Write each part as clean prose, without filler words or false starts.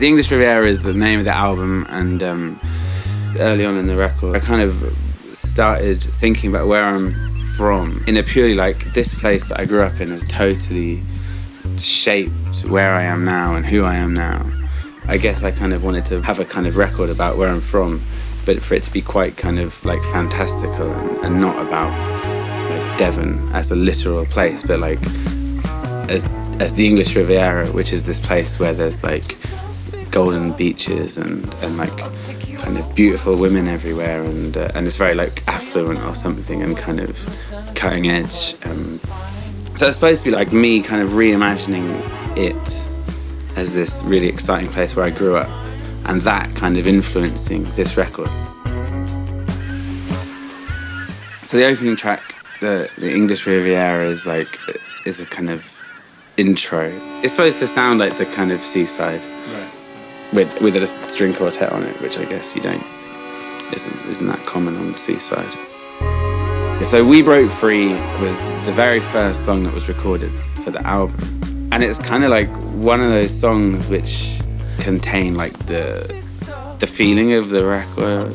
The English Riviera is the name of the album, and early on in the record, I kind of started thinking about where I'm from in a purely like, this place that I grew up in has totally shaped where I am now and who I am now. I guess I kind of wanted to have a kind of record about where I'm from, but for it to be quite kind of like fantastical and not about like Devon as a literal place, but like as the English Riviera, which is this place where there's like golden beaches and like kind of beautiful women everywhere, and it's very like affluent or something and kind of cutting edge. So it's supposed to be like me kind of reimagining it as this really exciting place where I grew up, and that kind of influencing this record. So the opening track, the English Riviera, is a kind of intro. It's supposed to sound like the kind of seaside, right, with a string quartet on it, which I guess isn't that common on the seaside. So We Broke Free was the very first song that was recorded for the album, and it's kind of like one of those songs which contain like the feeling of the record.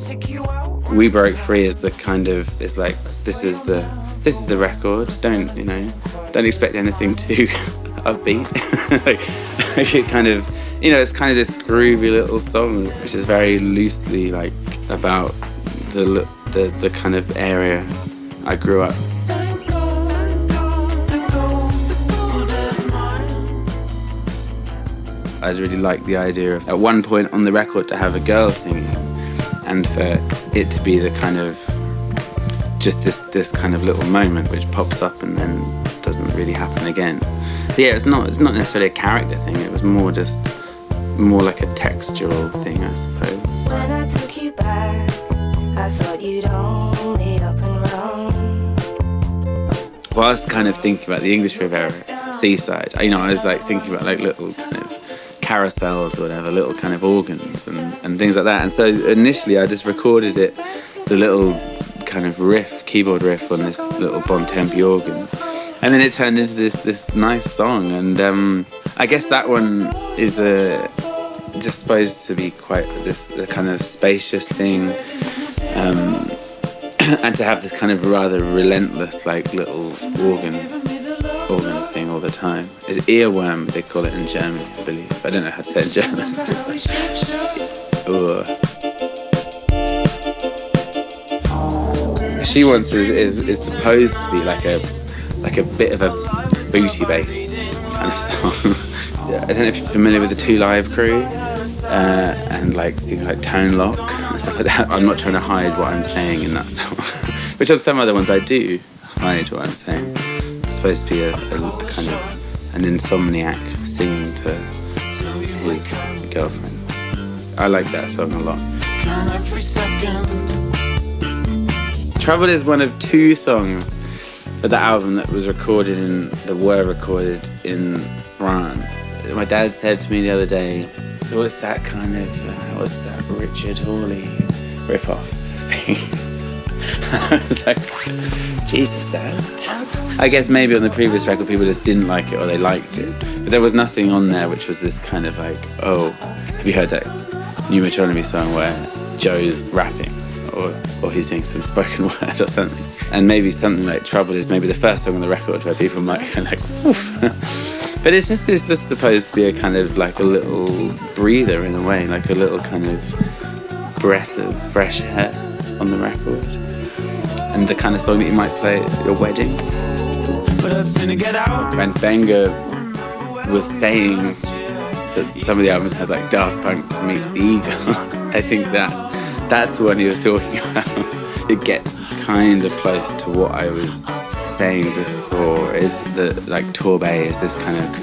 We Broke Free is the kind of, it's like, this is the record. Don't expect anything too upbeat. like it kind of, it's kind of this groovy little song which is very loosely like about the kind of area I grew up. I really like the idea of at one point on the record to have a girl singing, and for it to be the kind of just this kind of little moment which pops up and then doesn't really happen again. So yeah, it's not necessarily a character thing. It was more like a textural thing, I suppose. When I took you back, I thought you'd only up and run. Well, I was kind of thinking about the English Riviera seaside. I was like thinking about like little kind of carousels or whatever, little kind of organs and things like that. And so initially I just recorded it, the little kind of keyboard riff on this little Bontempi organ. And then it turned into this nice song. And I guess that one is just supposed to be quite the kind of spacious thing. And to have this kind of rather relentless like little organ thing all the time. It's earworm, they call it in German, I believe. I don't know how to say it in German. She Wants is supposed to be like a bit of a booty bass kind of song. I don't know if you're familiar with the Two Live Crew and like things like Tone Lock and stuff like that. I'm not trying to hide what I'm saying in that song, which on some other ones I do hide what I'm saying. It's supposed to be a kind of an insomniac singing to his girlfriend. I like that song a lot. Trouble is one of two songs for the album that were recorded in France. My dad said to me the other day, so what's that kind of, what's that Richard Hawley rip-off thing? I was like, Jesus, Dad. I guess maybe on the previous record people just didn't like it or they liked it. But there was nothing on there which was this kind of like, oh, have you heard that new Metronomy song where Joe's rapping? Or he's doing some spoken word or something. And maybe something like Trouble is maybe the first song on the record where people might be like, oof. But it's just supposed to be a kind of like a little breather in a way, like a little kind of breath of fresh air on the record. And the kind of song that you might play at your wedding. When Benga was saying that some of the albums has like Daft Punk meets the Eagle, I think that's the one he was talking about. It gets kind of close to what I was saying before, is that like Torbay is this kind of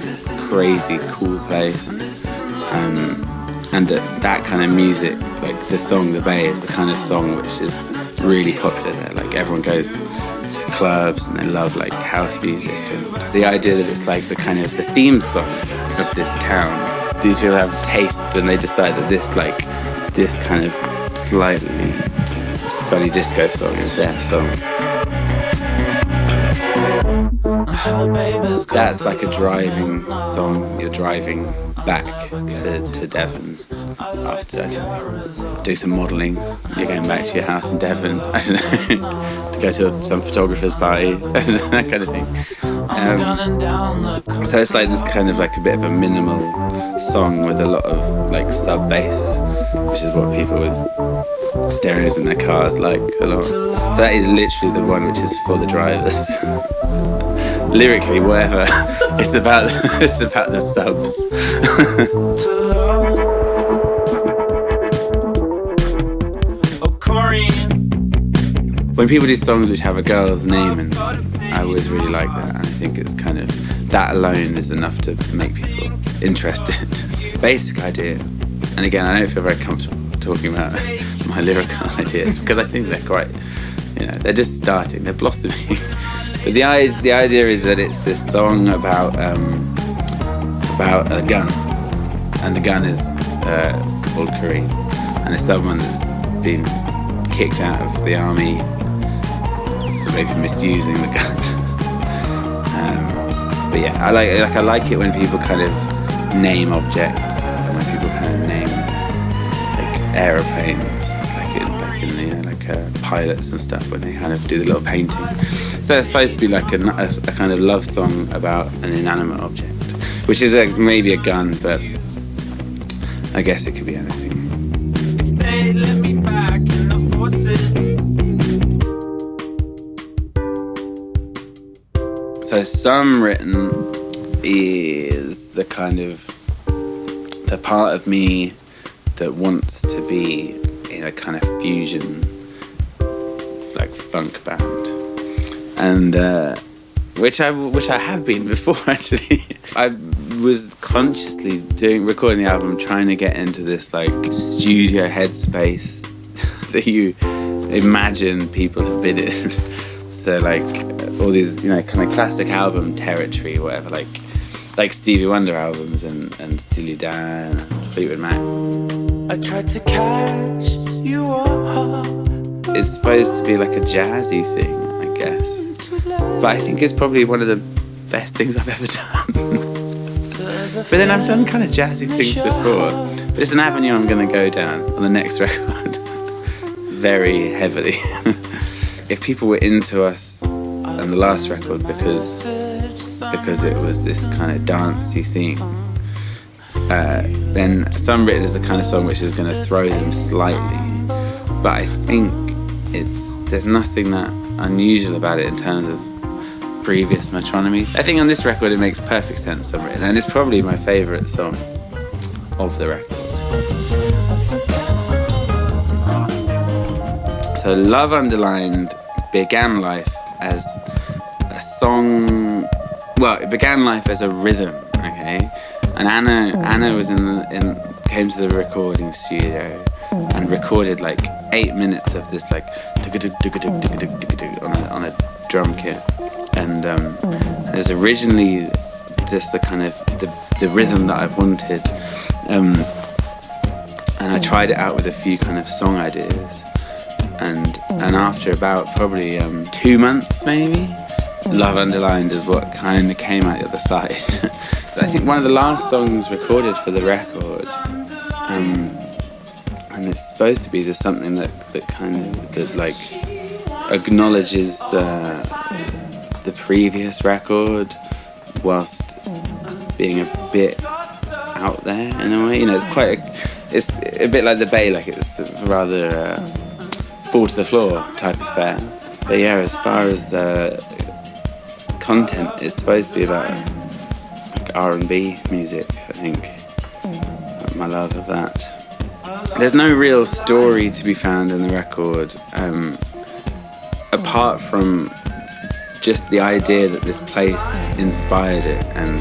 crazy cool place, and that kind of music, like the song The Bay, is the kind of song which is really popular there. Like everyone goes to clubs and they love like house music, and the idea that it's like the kind of the theme song of this town. These people have taste and they decide that this kind of slightly funny disco song is their song. That's like a driving song. You're driving back to Devon after, I don't know, do some modelling. You're going back to your house in Devon, I don't know, to go to some photographer's party, that kind of thing. So it's like this kind of like a bit of a minimal song with a lot of like sub bass, which is what people with stereos in their cars like a lot. So that is literally the one which is for the drivers. Lyrically, whatever. It's about the subs. When people do songs which have a girl's name in them, I always really like that, and I think it's kind of, that alone is enough to make people interested. The basic idea, and again, I don't feel very comfortable talking about my lyrical ideas because I think they're quite, they're just starting, they're blossoming. But the idea is that it's this song about a gun, and the gun is called Kareem, and it's someone that's been kicked out of the army for maybe misusing the gun. But yeah, I like it when people kind of name objects, and when people kind of name like aeroplanes, like pilots and stuff, when they kind of do the little painting. So it's supposed to be like a kind of love song about an inanimate object, which is maybe a gun, but I guess it could be anything. If they let me back in the forces. So Some Written is the kind of the part of me that wants to be in a kind of fusion, like funk band, and which I have been before actually. I was consciously recording the album, trying to get into this like studio headspace that you imagine people have been in. So like all these kind of classic album territory, whatever, like Stevie Wonder albums and Steely Dan and Fleetwood Mac. I tried to catch you up. It's supposed to be like a jazzy thing, I guess, but I think it's probably one of the best things I've ever done. But then I've done kind of jazzy things before. But it's an avenue I'm going to go down on the next record very heavily. If people were into us on the last record because it was this kind of dancey thing, then Some Written is the kind of song which is going to throw them slightly. But I think there's nothing that unusual about it in terms of previous Metronomy. I think on this record it makes perfect sense, Some Written, and it's probably my favourite song of the record. So Love Underlined began life as a song. Well, it began life as a rhythm, okay? And Anna was came to the recording studio and recorded like 8 minutes of this like on a drum kit. And it was originally just the kind of the rhythm that I wanted. And I tried it out with a few kind of song ideas. And after about probably 2 months maybe, Love Underlined is what kind of came out the other side. I think one of the last songs recorded for the record, and it's supposed to be just something that acknowledges the previous record whilst being a bit out there in a way. It's a bit like the Bay, like it's rather fall to the floor type of affair. But yeah, as far as content, it's supposed to be about like R&B music, I think. My love of that. There's no real story to be found in the record, apart from just the idea that this place inspired it, and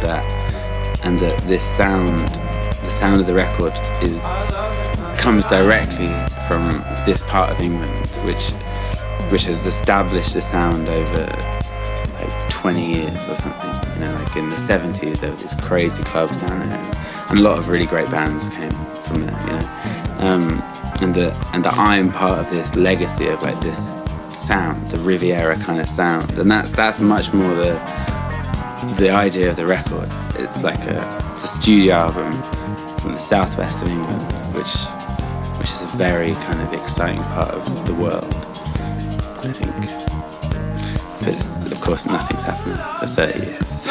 that this sound, the sound of the record, comes directly from this part of England, which has established the sound over like 20 years or something. Like in the 70s, there were these crazy clubs down there, and a lot of really great bands came from there. And that I'm part of this legacy of like this sound, the Riviera kind of sound, and that's much more the idea of the record. It's like a a studio album from the southwest of England, which is a very kind of exciting part of the world, I think. But of course, nothing's happened for 30 years.